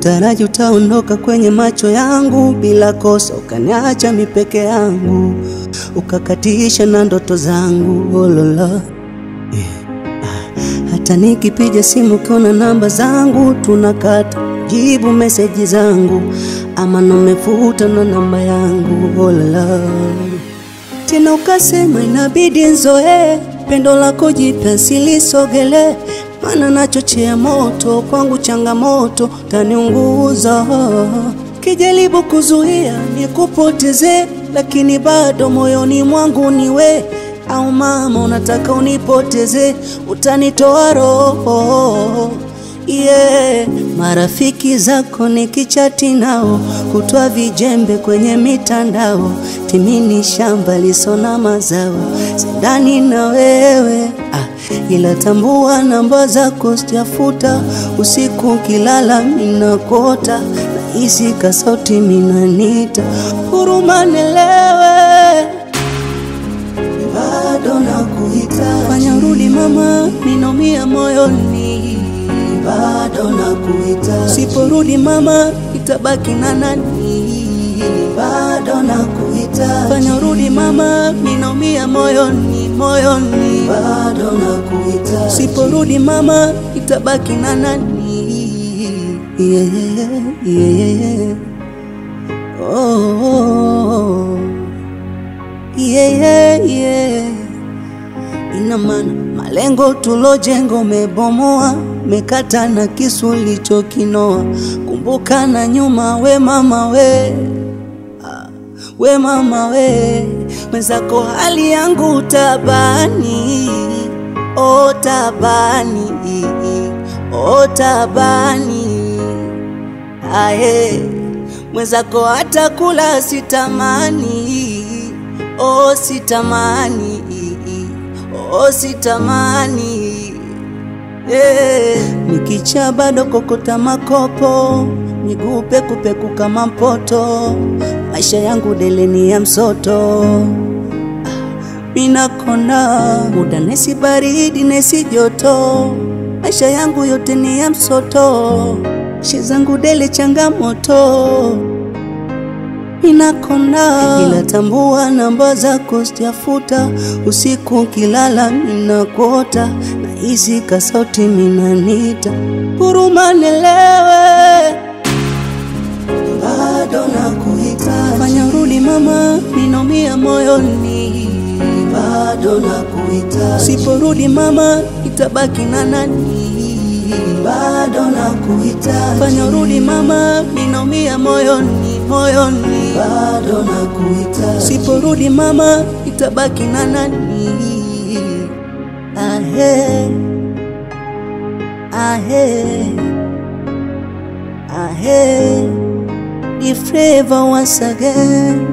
Sikutaraji utaondoka kwenye macho yangu bila kosa, ukaniacha mimi peke yangu, ukakatisha na ndoto zangu. Oh lola, hata nikipiga simu ukiona namba zangu tunakata, jibu message zangu, ama umefuta na namba yangu. Oh lola, tena ukasema inabidi nzoe pendo lako jipya silisogele, mana nachochea moto kwangu changamoto taniunguza. Kijaribu kuzuia nikupoteze, lakini bado moyoni mwangu niwe. Au mama unataka unipoteze, utanitoa roho. Yeah, marafiki zako nikichati nao, kutoa vijembe kwenye mitandao, timini shamba lisona mazao, sindani na wewe. Ila tambua namba zako sijafuta, usiku kilala minakota, na hizi kasauti minanita, huruma nielewe, bado nakuhitaji. Fanya urudi mama, ninaumia moyoni, bado nakuhitaji. Siporudi mama, itabaki na nani? Bado nakuhitaji. Fanya urudi mama, ninaumia moyoni, moyoni, bado nakuhitaji. Siporudi mama, itabaki na nani? Yeah, yeah. Oh, yeah, yeah. Ina maana malengo tulojenga umebomoa, mekata na kisu ulichokinoa. Kumbuka na nyuma we mama we, we mama we, mwenzako hali yangu tabani. Oh tabani, oh tabani. Ae, mwenzako hata kula sitamani. Oh sitamani, oh sitamani. Nikicha bado kokota makopo, miguu peku kama mpoto, maisha yangu deleni ya msoto. Mina kona muda nesi baridi nesi joto, maisha yangu yote ni ya msoto, shizangu dele changamoto. Mina kona ila tambua namba zako sijafuta, usiku kilala minakota, na hizi kasauti minanita, huruma nielewe, bado nakuhitaji. Fanya urudi mama, ninaumia moyoni, bado nakuhitaji. Siporudi mama, itabaki na nani? Bado nakuhitaji. Fanya urudi mama, ninaumia moyoni, moyoni, bado nakuhitaji. Siporudi mama, itabaki na nani? Ahe, ahe, ahe. The flavor once again.